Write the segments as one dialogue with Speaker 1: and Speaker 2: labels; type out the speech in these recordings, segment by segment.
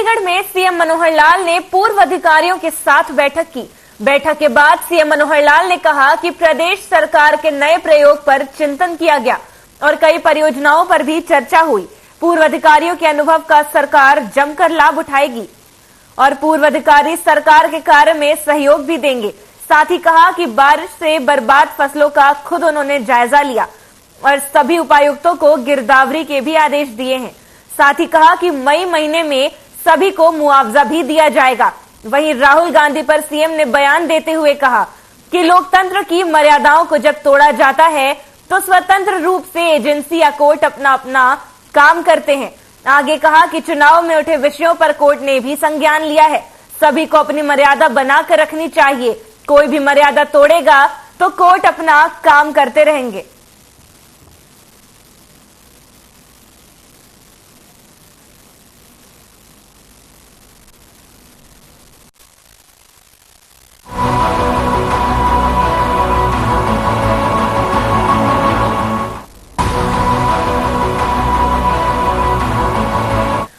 Speaker 1: चंडीगढ़ में सीएम मनोहर लाल ने पूर्व अधिकारियों के साथ बैठक की। बैठक के बाद सीएम मनोहर लाल ने कहा कि प्रदेश सरकार के नए प्रयोग पर चिंतन किया गया और कई परियोजनाओं पर भी चर्चा हुई। पूर्व अधिकारियों के अनुभव का सरकार जमकर लाभ उठाएगी और पूर्व अधिकारी सरकार के कार्य में सहयोग भी देंगे। साथ ही कहा कि बारिश से बर्बाद फसलों का खुद उन्होंने जायजा लिया और सभी उपायुक्तों को गिरदावरी के भी आदेश दिए हैं। साथ ही कहा कि मई महीने में सभी को मुआवजा भी दिया जाएगा। वहीं राहुल गांधी पर सीएम ने बयान देते हुए कहा कि लोकतंत्र की मर्यादाओं को जब तोड़ा जाता है तो स्वतंत्र रूप से एजेंसी या कोर्ट अपना अपना काम करते हैं। आगे कहा कि चुनाव में उठे विषयों पर कोर्ट ने भी संज्ञान लिया है। सभी को अपनी मर्यादा बनाकर रखनी चाहिए। कोई भी मर्यादा तोड़ेगा तो कोर्ट अपना काम करते रहेंगे।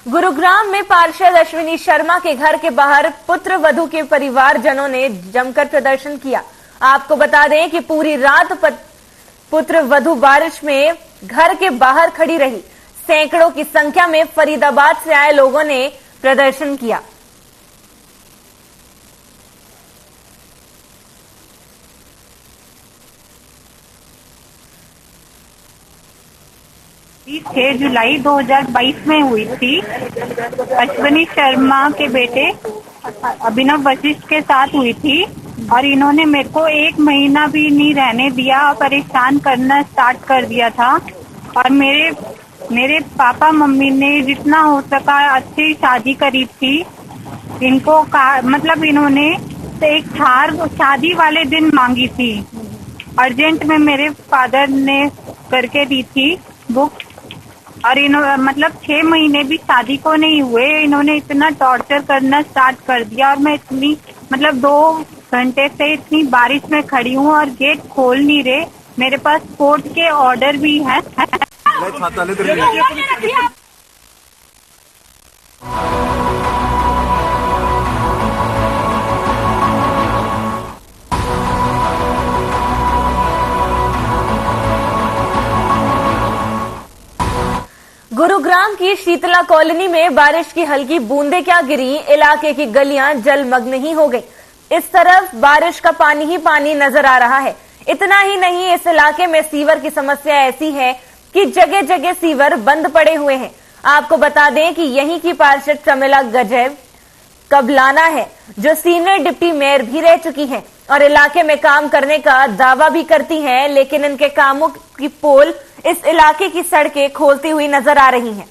Speaker 1: गुरुग्राम में पार्षद अश्विनी शर्मा के घर के बाहर पुत्र वधू के परिवारजनों ने जमकर प्रदर्शन किया। आपको बता दें कि पूरी रात पुत्र वधू बारिश में घर के बाहर खड़ी रही। सैकड़ों की संख्या में फरीदाबाद से आए लोगों ने प्रदर्शन किया।
Speaker 2: छह जुलाई 2022 में हुई थी। अश्विनी शर्मा के बेटे अभिनव वशिष्ठ के साथ हुई थी और इन्होंने मेरे को 1 महीना भी नहीं रहने दिया और परेशान करना स्टार्ट कर दिया था। और मेरे पापा मम्मी ने जितना हो सका अच्छी शादी करी थी। इनको मतलब इन्होंने एक थार शादी वाले दिन मांगी थी। अर्जेंट में मेरे फादर ने करके दी थी बुक। और मतलब 6 महीने भी शादी को नहीं हुए, इन्होंने इतना टॉर्चर करना स्टार्ट कर दिया। और मैं इतनी मतलब 2 घंटे से इतनी बारिश में खड़ी हूँ और गेट खोल नहीं रहे। मेरे पास कोर्ट के ऑर्डर भी हैं।
Speaker 1: गुरुग्राम की शीतला कॉलोनी में बारिश की हल्की बूंदें क्या गिरी, इलाके की गलियां जलमग्न ही हो गई। इस तरफ बारिश का पानी ही पानी नजर आ रहा है। इतना ही नहीं, इस इलाके में सीवर की समस्या ऐसी है कि जगह जगह सीवर बंद पड़े हुए हैं। आपको बता दें कि यहीं की पार्षद प्रमिला गजब कबलाना है, जो सीनियर डिप्टी मेयर भी रह चुकी हैं और इलाके में काम करने का दावा भी करती हैं, लेकिन इनके कामों की पोल इस इलाके की सड़कें खोलती हुई नजर आ रही हैं।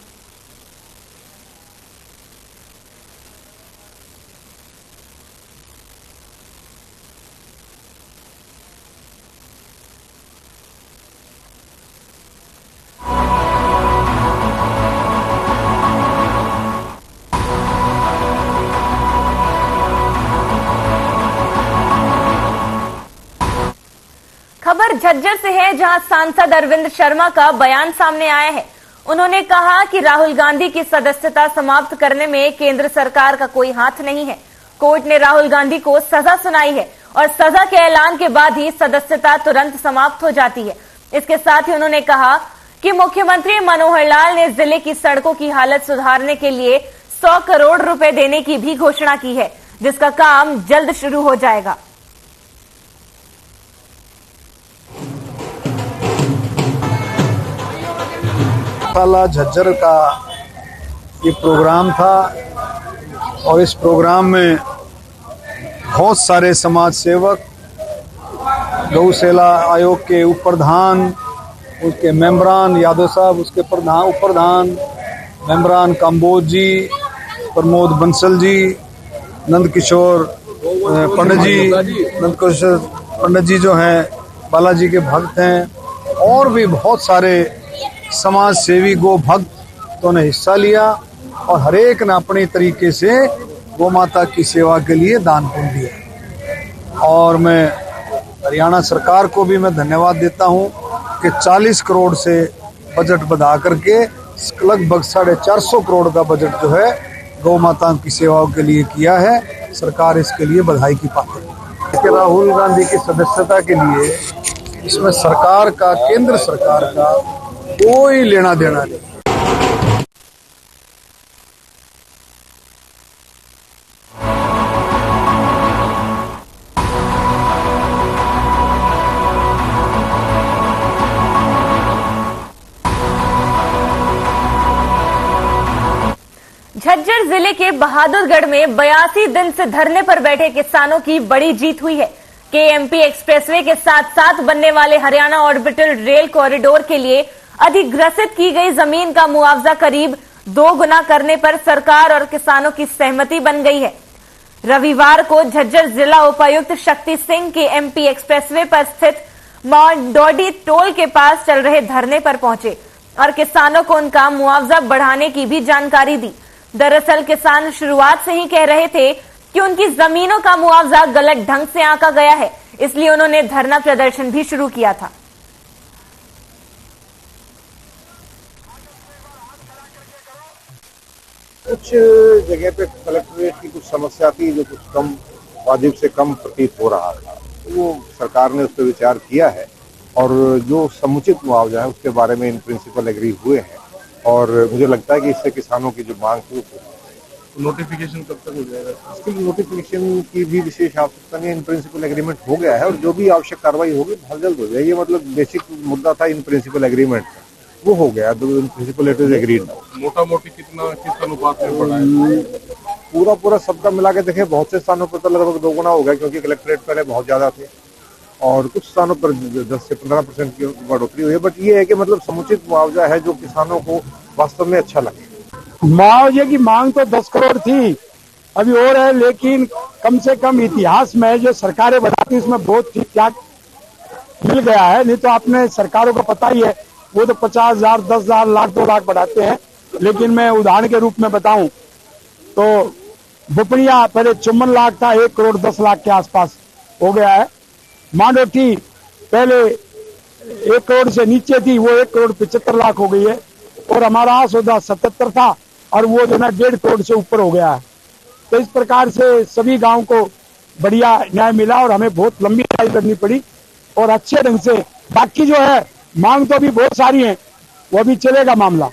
Speaker 1: खबर झज्जर से है, जहां सांसद अरविंद शर्मा का बयान सामने आया है। उन्होंने कहा कि राहुल गांधी की सदस्यता समाप्त करने में केंद्र सरकार का कोई हाथ नहीं है। कोर्ट ने राहुल गांधी को सजा सुनाई है और सजा के ऐलान के बाद ही सदस्यता तुरंत समाप्त हो जाती है। इसके साथ ही उन्होंने कहा कि मुख्यमंत्री मनोहर लाल ने जिले की सड़कों की हालत सुधारने के लिए 100 करोड़ रुपए देने की भी घोषणा की है, जिसका काम जल्द शुरू हो जाएगा।
Speaker 3: झज्जर का ये प्रोग्राम था और इस प्रोग्राम में बहुत सारे समाज सेवक, गौशाला आयोग के उप प्रधान, उसके मेंबरान यादव साहब, उसके प्रधान उप प्रधान मेंबरान कंबोज जी, प्रमोद बंसल जी, नंदकिशोर पंडित जी जो हैं बालाजी के भक्त हैं, और भी बहुत सारे समाज सेवी गो भक्तों ने हिस्सा लिया और हर एक ने अपनी तरीके से गौ माता की सेवा के लिए दान पुण्य दिया। और मैं हरियाणा सरकार को भी मैं धन्यवाद देता हूं कि 40 करोड़ से बजट बढ़ा करके लगभग 450 करोड़ का बजट जो है गौ माताओं की सेवाओं के लिए किया है। सरकार इसके लिए बधाई की पात्र है। राहुल गांधी की सदस्यता के लिए इसमें सरकार का, केंद्र सरकार का कोई लेना देना नहीं।
Speaker 1: झज्जर जिले के बहादुरगढ़ में 82 दिन से धरने पर बैठे किसानों की बड़ी जीत हुई है। केएमपी एक्सप्रेसवे के साथ साथ बनने वाले हरियाणा ऑर्बिटल रेल कॉरिडोर के लिए अधिग्रसित की गई जमीन का मुआवजा करीब 2 गुना करने पर सरकार और किसानों की सहमति बन गई है। रविवार को झज्जर जिला उपायुक्त शक्ति सिंह के एमपी एक्सप्रेसवे पर स्थित माउंट डोडी टोल के पास चल रहे धरने पर पहुंचे और किसानों को उनका मुआवजा बढ़ाने की भी जानकारी दी। दरअसल किसान शुरुआत से ही कह रहे थे कि उनकी जमीनों का मुआवजा गलत ढंग से आंका गया है, इसलिए उन्होंने धरना प्रदर्शन भी शुरू किया था।
Speaker 4: कुछ जगह पे कलेक्ट्रेट की कुछ समस्या थी जो कुछ कम वाजिब से कम प्रतीत हो रहा था, वो सरकार ने उस पर विचार किया है और जो समुचित मुआवजा है उसके बारे में इन प्रिंसिपल एग्री हुए हैं और मुझे लगता है कि इससे किसानों की जो मांग थी वो
Speaker 5: नोटिफिकेशन कब तक हो जाएगा?
Speaker 4: इसके लिए नोटिफिकेशन की भी विशेष आवश्यकता नहीं है। इन प्रिंसिपल एग्रीमेंट हो गया है और जो भी आवश्यक कार्रवाई होगी बहुत जल्द हो जाएगी। मतलब बेसिक मुद्दा था इन प्रिंसिपल एग्रीमेंट वो हो गया, प्रिंसिपल इट इज एग्रीड।
Speaker 5: मोटा मोटी किस अनुपात में बढ़ा है?
Speaker 4: पूरा सबका मिला के देखें बहुत से स्थानों पर तो लगभग 2 गुना हो गया, क्योंकि कलेक्ट्रेट पहले बहुत ज्यादा थे और कुछ स्थानों पर 10 से 15% की बढ़ोतरी हुई है। बट ये है कि मतलब समुचित मुआवजा है जो किसानों को वास्तव में अच्छा लगे।
Speaker 6: मुआवजे की मांग तो 10 करोड़ थी, अभी और है, लेकिन कम से कम इतिहास में जो सरकारें बनाती उसमें बहुत ठीक ठाक मिल गया है। नहीं तो आपने सरकारों को पता ही है, वो तो 50,000, 10,000, लाख, 2 लाख बढ़ाते हैं। लेकिन मैं उदाहरण के रूप में बताऊं तो बुपनिया पहले 54 लाख था, 1 करोड़ 10 लाख के आसपास हो गया है। मांडोठी पहले 1 करोड़ से नीचे थी, वो 1 करोड़ 75 लाख हो गई है। और हमारा सौदा 77 था और वो जो है 1.5 करोड़ से ऊपर हो गया है। तो इस प्रकार से सभी गांव को बढ़िया न्याय मिला और हमें बहुत लंबी लड़ाई करनी पड़ी और अच्छे ढंग से। बाकी जो है मांग तो अभी बहुत सारी है, वो भी चलेगा मामला।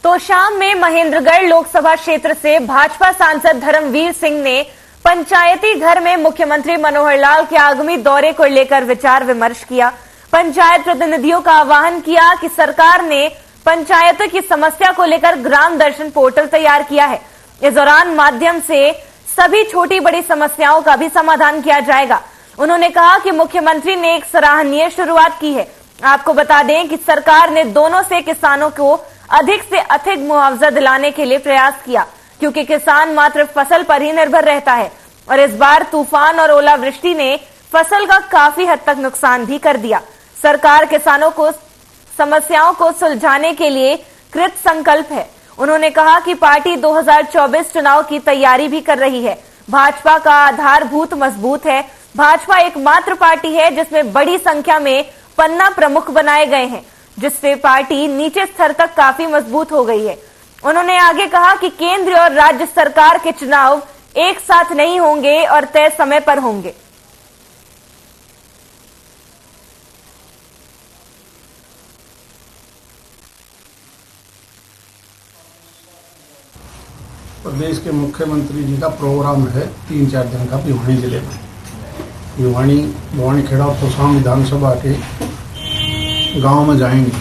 Speaker 1: तो शाम में महेंद्रगढ़ लोकसभा क्षेत्र से भाजपा सांसद धर्मवीर सिंह ने पंचायती घर में मुख्यमंत्री मनोहर लाल के आगामी दौरे को लेकर विचार विमर्श किया। पंचायत प्रतिनिधियों का आह्वान किया कि सरकार ने पंचायतों की समस्या को लेकर ग्राम दर्शन पोर्टल तैयार किया है। इस दौरान माध्यम से सभी छोटी बड़ी समस्याओं का भी समाधान किया जाएगा। उन्होंने कहा कि मुख्यमंत्री ने एक सराहनीय शुरुआत की है। आपको बता दें कि सरकार ने दोनों से किसानों को अधिक से अधिक मुआवजा दिलाने के लिए प्रयास किया, क्योंकि किसान मात्र फसल पर ही निर्भर रहता है और इस बार तूफान और ओलावृष्टि ने फसल का काफी हद तक नुकसान भी कर दिया। सरकार किसानों को समस्याओं को सुलझाने के लिए कृत संकल्प है। उन्होंने कहा कि पार्टी 2024 चुनाव की तैयारी भी कर रही है। भाजपा का आधारभूत मजबूत है। भाजपा एकमात्र पार्टी है जिसमें बड़ी संख्या में पन्ना प्रमुख बनाए गए हैं, जिससे पार्टी नीचे स्तर तक काफी मजबूत हो गई है। उन्होंने आगे कहा कि केंद्र और राज्य सरकार के चुनाव एक साथ नहीं होंगे और तय समय पर होंगे।
Speaker 7: प्रदेश के मुख्यमंत्री जी का प्रोग्राम है 3-4 दिन का भिवानी जिले में। भिवानी खेड़ा और तोसाम विधानसभा के गांव में जाएंगे।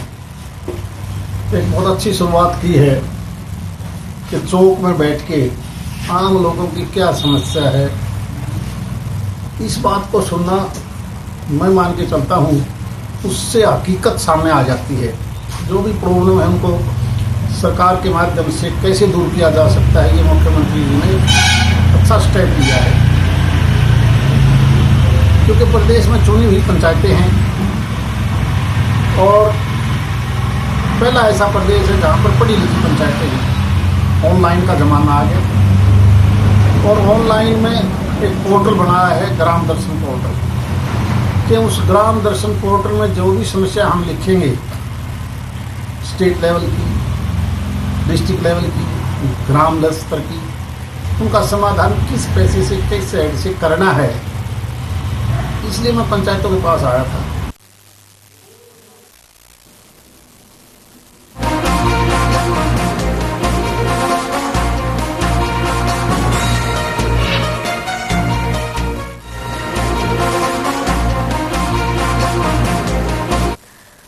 Speaker 7: एक बहुत अच्छी शुरुआत की है कि चौक में बैठ के आम लोगों की क्या समस्या है इस बात को सुनना, मैं मान के चलता हूँ उससे हकीकत सामने आ जाती है। जो भी प्रॉब्लम है उनको सरकार के माध्यम से कैसे दूर किया जा सकता है, ये मुख्यमंत्री जी ने अच्छा स्टेप लिया है। क्योंकि प्रदेश में चुनी हुई पंचायतें हैं और पहला ऐसा प्रदेश है जहाँ पर पढ़ी लिखी पंचायतें हैं। ऑनलाइन का ज़माना आ गया और ऑनलाइन में एक पोर्टल बनाया है ग्राम दर्शन पोर्टल, कि उस ग्राम दर्शन पोर्टल में जो भी समस्या हम लिखेंगे, स्टेट लेवल की, डिस्ट्रिक्ट लेवल की, ग्राम स्तर की, उनका समाधान किस पैसे से, किस साइड से करना है, इसलिए मैं पंचायतों के पास आया था।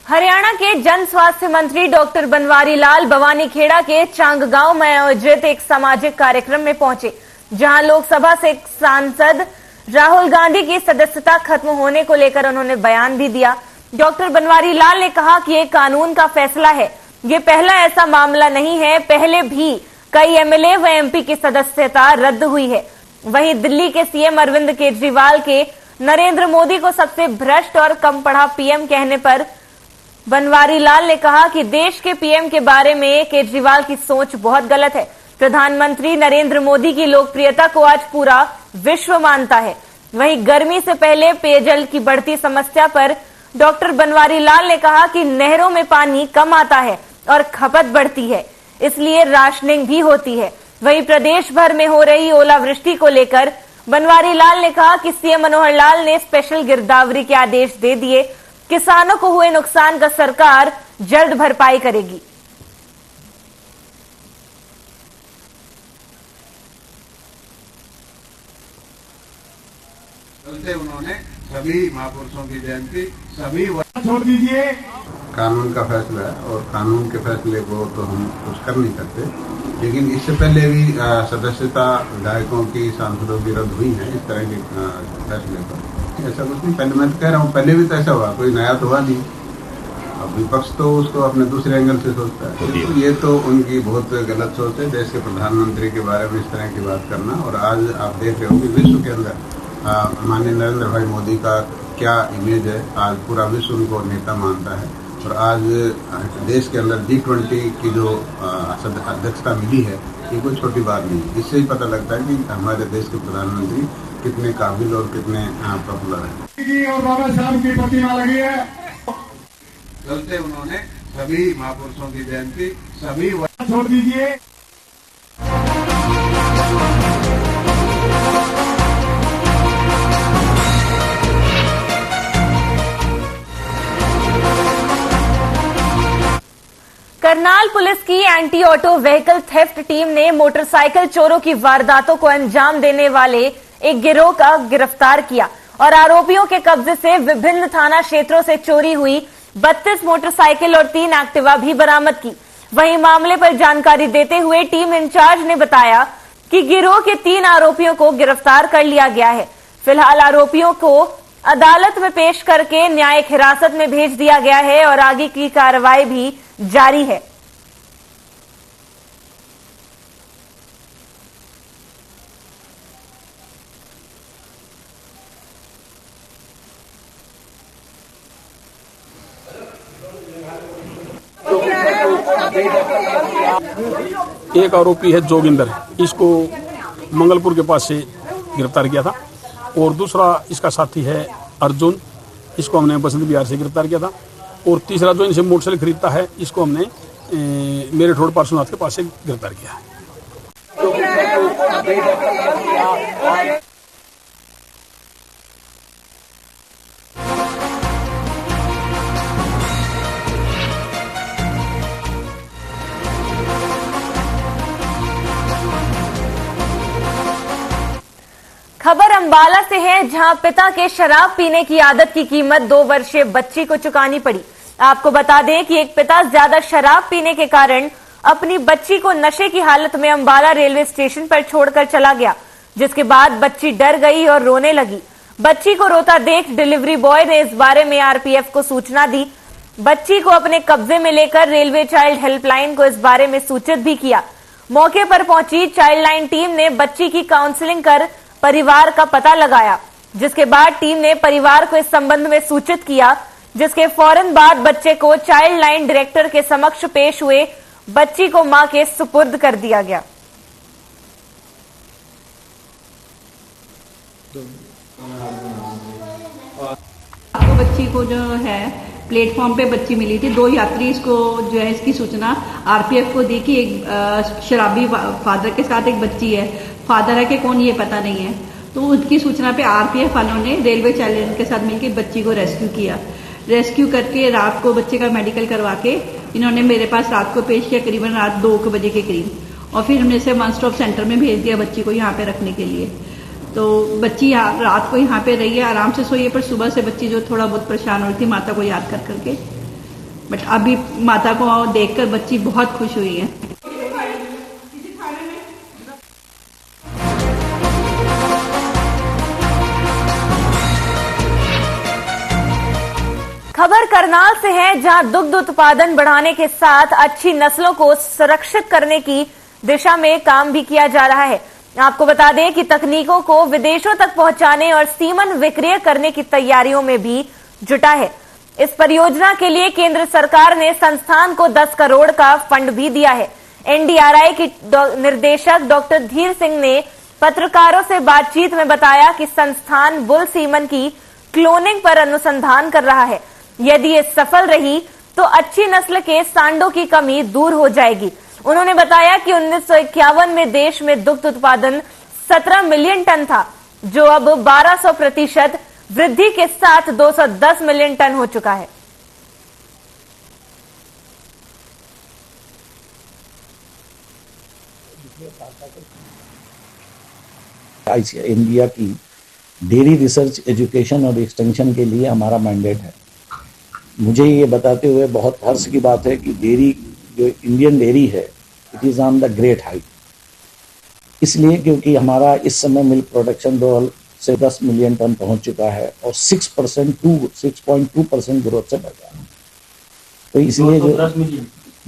Speaker 1: हरियाणा के जन स्वास्थ्य मंत्री डॉक्टर बनवारी लाल बवानीखेड़ा के चांग गांव में आयोजित एक सामाजिक कार्यक्रम में पहुंचे, जहां लोकसभा से सांसद राहुल गांधी की सदस्यता खत्म होने को लेकर उन्होंने बयान भी दिया। डॉक्टर बनवारी लाल ने कहा कि ये कानून का फैसला है, ये पहला ऐसा मामला नहीं है, पहले भी कई एमएलए व एमपी की सदस्यता रद्द हुई है। वहीं दिल्ली के सीएम अरविंद केजरीवाल के नरेंद्र मोदी को सबसे भ्रष्ट और कम पढ़ा पीएम कहने पर बनवारी लाल ने कहा कि देश के पीएम के बारे में केजरीवाल की सोच बहुत गलत है। प्रधानमंत्री नरेंद्र मोदी की लोकप्रियता को आज पूरा विश्व मानता है। वहीं गर्मी से पहले पेयजल की बढ़ती समस्या पर डॉक्टर बनवारी लाल ने कहा कि नहरों में पानी कम आता है और खपत बढ़ती है, इसलिए राशनिंग भी होती है। वहीं प्रदेश भर में हो रही ओलावृष्टि को लेकर बनवारी लाल ने कहा कि सीएम मनोहर लाल ने स्पेशल गिरदावरी के आदेश दे दिए, किसानों को हुए नुकसान का सरकार जल्द भरपाई करेगी।
Speaker 8: उन्होंने सभी महापुरुषों की जयंती सभी
Speaker 6: छोड़ दीजिए।
Speaker 8: कानून का फैसला है और कानून के फैसले को तो हम कुछ कर नहीं सकते, लेकिन इससे पहले भी सदस्यता विधायकों की, सांसदों की रद्द हुई है इस तरह के फैसले पर। ऐसा कुछ नहीं, पहले मैं तो कह रहा हूँ पहले भी तो ऐसा हुआ, कोई नया तो हुआ नहीं। अब विपक्ष तो उसको अपने दूसरे एंगल से सोचता है, तो ये तो उनकी बहुत गलत सोच है देश के प्रधानमंत्री के बारे में इस तरह की बात करना। और आज आप देख रहे हो कि विश्व के अंदर माननीय नरेंद्र भाई मोदी का क्या इमेज है, आज पूरा विश्व उनको नेता मानता है। और आज देश के अंदर G20 की जो अध्यक्षता मिली है, ये कोई छोटी बात नहीं। इससे ही पता लगता है कि हमारे देश के प्रधानमंत्री कितने काबिल और कितने पॉपुलर हैं।
Speaker 6: और बाबा साहब की प्रतिमा लगी है,
Speaker 8: चलते उन्होंने सभी महापुरुषों की जयंती सभी
Speaker 6: छोड़ दीजिए।
Speaker 1: करनाल पुलिस की anti auto vehicle theft team ने मोटरसाइकिल चोरों की वारदातों को अंजाम देने वाले एक गिरोह का गिरफ्तार किया और आरोपियों के कब्जे से विभिन्न थाना क्षेत्रों से चोरी हुई 32 मोटरसाइकिल और 3 एक्टिवा भी बरामद की। वहीं मामले पर जानकारी देते हुए टीम इंचार्ज ने बताया कि गिरोह के 3 आरोपियों को गिरफ्तार कर लिया गया है। फिलहाल आरोपियों को अदालत में पेश करके न्यायिक हिरासत में भेज दिया गया है और आगे की कार्रवाई भी जारी है।
Speaker 9: एक आरोपी है जोगिंदर, इसको मंगलपुर के पास से गिरफ्तार किया था, और दूसरा इसका साथी है अर्जुन, इसको हमने बसंत बिहार से गिरफ्तार किया था, और तीसरा जो इनसे मोटरसाइकिल खरीदता है, इसको हमने मेरठ रोड पार्श्वनाथ के पास से गिरफ्तार किया है।
Speaker 1: खबर अंबाला से है, जहां पिता के शराब पीने की आदत की कीमत 2 वर्षीय बच्ची को चुकानी पड़ी। आपको बता दें कि एक पिता ज्यादा शराब पीने के कारण अपनी बच्ची को नशे की हालत में अंबाला रेलवे स्टेशन पर छोड़कर चला गया, जिसके बाद बच्ची डर गई और रोने लगी। बच्ची को रोता देख डिलीवरी बॉय ने इस बारे में आरपीएफ को सूचना दी। बच्ची को अपने कब्जे में लेकर रेलवे चाइल्ड हेल्पलाइन को इस बारे में सूचित भी किया। मौके पर पहुंची चाइल्ड लाइन टीम ने बच्ची की काउंसलिंग कर परिवार का पता लगाया, जिसके बाद टीम ने परिवार को इस संबंध में सूचित किया, जिसके फौरन बाद बच्चे को चाइल्ड लाइन डायरेक्टर के समक्ष पेश हुए। बच्ची को मां के सुपुर्द कर दिया गया।
Speaker 10: आपको बच्ची को जो है प्लेटफॉर्म पे बच्ची मिली थी, 2 यात्री इसको जो है इसकी सूचना आरपीएफ को दी कि एक शराबी फादर के साथ एक बच्ची है, फादर है कि कौन ये पता नहीं है। तो उनकी सूचना पे आरपीएफ वालों ने रेलवे चालक के साथ मिलकर बच्ची को रेस्क्यू किया। रेस्क्यू करके रात को बच्चे का मेडिकल करवा के इन्होंने मेरे पास रात को पेश किया, करीबन रात 2 बजे के करीब। और फिर हमने इसे वन स्टॉप सेंटर में भेज दिया बच्ची को यहाँ पे रखने के लिए। तो बच्ची रात को यहाँ पे रही है, आराम से सोई है, पर सुबह से बच्ची जो थोड़ा बहुत परेशान हो रही थी माता को याद कर करके। बट अभी माता को देखकर बच्ची बहुत खुश हुई है।
Speaker 1: खबर करनाल से है, जहां दुग्ध उत्पादन बढ़ाने के साथ अच्छी नस्लों को सुरक्षित करने की दिशा में काम भी किया जा रहा है। आपको बता दें कि तकनीकों को विदेशों तक पहुंचाने और सीमन विक्रय करने की तैयारियों में भी जुटा है। इस परियोजना के लिए केंद्र सरकार ने संस्थान को 10 करोड़ का फंड भी दिया है। एनडीआरआई की निर्देशक डॉक्टर धीर सिंह ने पत्रकारों से बातचीत में बताया कि संस्थान बुल सीमन की क्लोनिंग पर अनुसंधान कर रहा है। यदि ये सफल रही तो अच्छी नस्ल के सांडों की कमी दूर हो जाएगी। उन्होंने बताया कि 1951 में देश में दुग्ध उत्पादन 17 मिलियन टन था, जो अब 1200% वृद्धि के साथ 210 मिलियन टन हो चुका है।
Speaker 11: इंडिया की डेयरी रिसर्च, एजुकेशन और एक्सटेंशन के लिए हमारा मैंडेट है। मुझे ये बताते हुए बहुत हर्ष की बात है कि डेयरी जो इंडियन डेयरी है, it is on the great height. इसलिए क्योंकि हमारा इस समय मिल्क प्रोडक्शन 2 से 10 मिलियन टन पहुंच चुका है और 6.2% ग्रोथ से बढ़ रहा है। तो इसलिए जो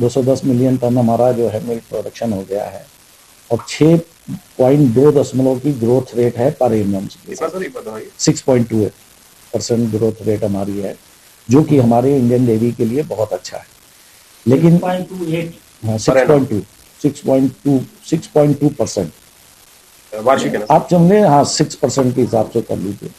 Speaker 11: 210 मिलियन टन हमारा जो है मिल्क प्रोडक्शन हो गया है और 6.2 की ग्रोथ रेट है पर एनम। 6.2% ग्रोथ रेट हमारी है, जो कि हमारे इंडियन डेयरी के लिए बहुत अच्छा है। लेकिन 6.2% वार्षिक आप समझे, हाँ 6% के हिसाब से कर लीजिए।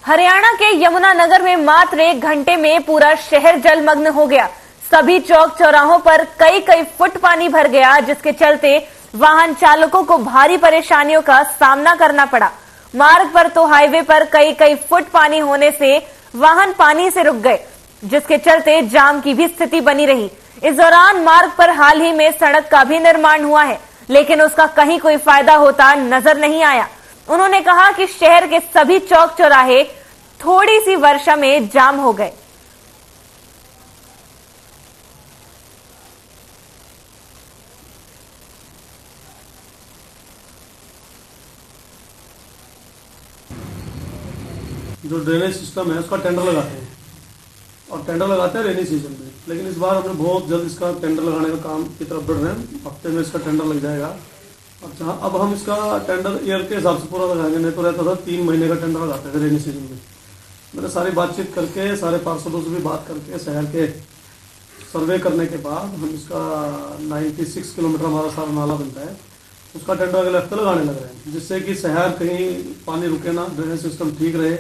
Speaker 1: हरियाणा के यमुनानगर में मात्र 1 घंटे में पूरा शहर जलमग्न हो गया। सभी चौक चौराहों पर कई फुट पानी भर गया, जिसके चलते वाहन चालकों को भारी परेशानियों का सामना करना पड़ा। मार्ग पर तो हाईवे पर कई फुट पानी होने से वाहन पानी से रुक गए, जिसके चलते जाम की भी स्थिति बनी रही। इस दौरान मार्ग पर हाल ही में सड़क का भी निर्माण हुआ है, लेकिन उसका कहीं कोई फायदा होता नजर नहीं आया। उन्होंने कहा कि शहर के सभी चौक चौराहे थोड़ी सी वर्षा में जाम हो गए।
Speaker 5: जो ड्रेनेज सिस्टम है उसका टेंडर लगाते हैं, और टेंडर लगाते हैं रेनी सीजन में। लेकिन इस बार हमने बहुत जल्द इसका टेंडर लगाने का काम की तरफ बढ़ रहे हैं। हफ्ते में इसका टेंडर लग जाएगा। और जहाँ अब हम इसका टेंडर ईयर के हिसाब से पूरा लगाएंगे, नहीं तो रहता था 3 महीने का टेंडर लगाते थे रेनी सीजन में। मैंने सारी बातचीत करके, सारे पार्षदों से भी बात करके, शहर के सर्वे करने के बाद हम इसका 96 किलोमीटर हमारा सारा नाला बनता है, उसका टेंडर अगले हफ्ते लगाने लग रहे हैं, जिससे कि शहर कहीं पानी रुके ना, ड्रेनेज सिस्टम ठीक रहे,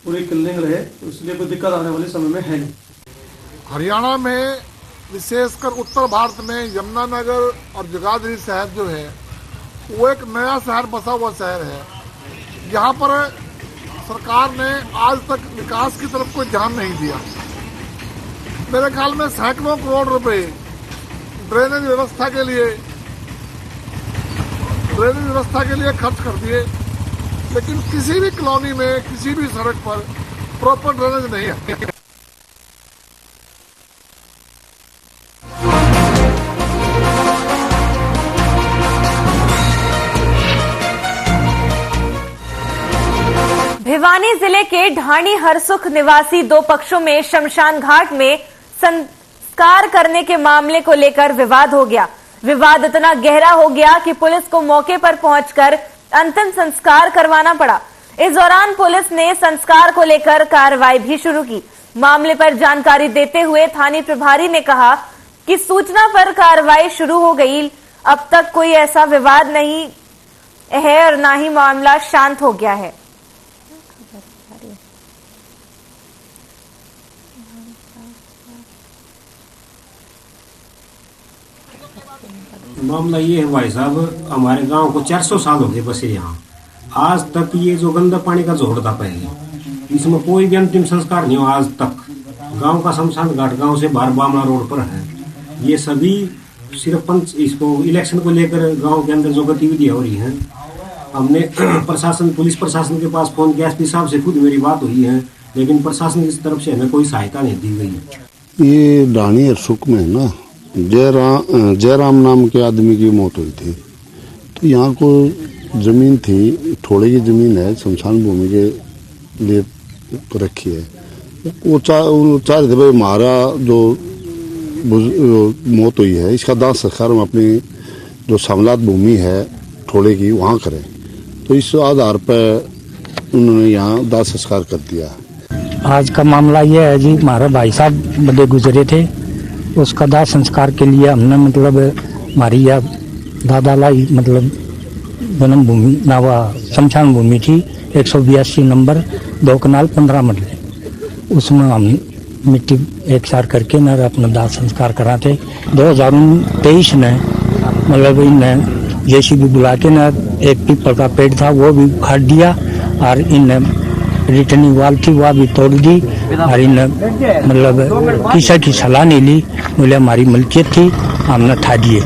Speaker 5: पूरी क्लीनिंग रहे। तो इसलिए कोई दिक्कत आने वाली समय में है नहीं।
Speaker 12: हरियाणा में विशेषकर उत्तर भारत में यमुनानगर और जगाधरी शहर जो है वो एक नया शहर बसा हुआ शहर है। यहाँ पर सरकार ने आज तक विकास की तरफ कोई ध्यान नहीं दिया। मेरे ख्याल में सैकड़ों करोड़ रुपए ड्रेनेज व्यवस्था के लिए खर्च कर दिए, लेकिन किसी भी कॉलोनी में, किसी भी सड़क पर प्रॉपर ड्रेनेज नहीं है।
Speaker 1: भिवानी जिले के ढाणी हरसुख निवासी 2 पक्षों में शमशान घाट में संस्कार करने के मामले को लेकर विवाद हो गया। विवाद इतना गहरा हो गया कि पुलिस को मौके पर पहुंचकर अंतिम संस्कार करवाना पड़ा। इस दौरान पुलिस ने संस्कार को लेकर कार्रवाई भी शुरू की। मामले पर जानकारी देते हुए थाना प्रभारी ने कहा की सूचना पर कार्रवाई शुरू हो गई। अब तक कोई ऐसा विवाद नहीं है और ना ही मामला शांत हो गया है।
Speaker 13: मामला ये है भाई साहब, हमारे गांव को 400 साल हो गए बसे यहाँ। आज तक ये जो गंदा पानी का जोड़ था पहले, इसमें कोई भी अंतिम संस्कार नहीं हुआ आज तक। गांव का शमशान घाट गांव से बाहर बामला रोड पर है। ये सभी सिर्फ पंच इसको इलेक्शन को लेकर गांव के अंदर जो गतिविधियां हो रही हैं, हमने प्रशासन पुलिस प्रशासन के पास फोन किया, एसपी साहब से खुद मेरी बात हुई है, लेकिन प्रशासन की तरफ से हमें कोई सहायता नहीं दी गई।
Speaker 14: ये डाणी सुख में ना जयराम नाम के आदमी की मौत हुई थी। तो यहाँ को जमीन थी, थोड़ी की जमीन है, शमशान भूमि के लिए रखी है। वो चाह रहे थे भाई हमारा जो मौत हुई है इसका दाह संस्कार हम अपनी जो समलात भूमि है थोड़े की वहाँ करें। तो इस आधार पर उन्होंने यहाँ दाह संस्कार कर दिया।
Speaker 6: आज का मामला यह है जी, हमारे भाई साहब बड़े गुजरे थे, उसका दाह संस्कार के लिए हमने मतलब हमारी या दादा लाई मतलब जन्म भूमि नावा शमशान भूमि थी 182 नंबर 2 कनाल 15 मरले, उसमें हम मिट्टी एक सार करके न अपना दाह संस्कार कराते। 2023 ने मतलब इन जेसीबी बुला के न एक पीपल का पेड़ था वो भी उखाड़ दिया और इन रिटर्निंग वाल थी वह भी तोड़ दी और इन मतलब किसी की सलाह नहीं ली, बोले हमारी मलकियत थी हमने ठा दिए।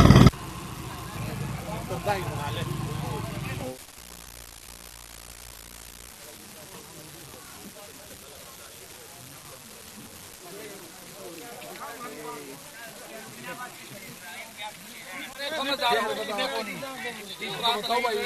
Speaker 12: बताओ भाई।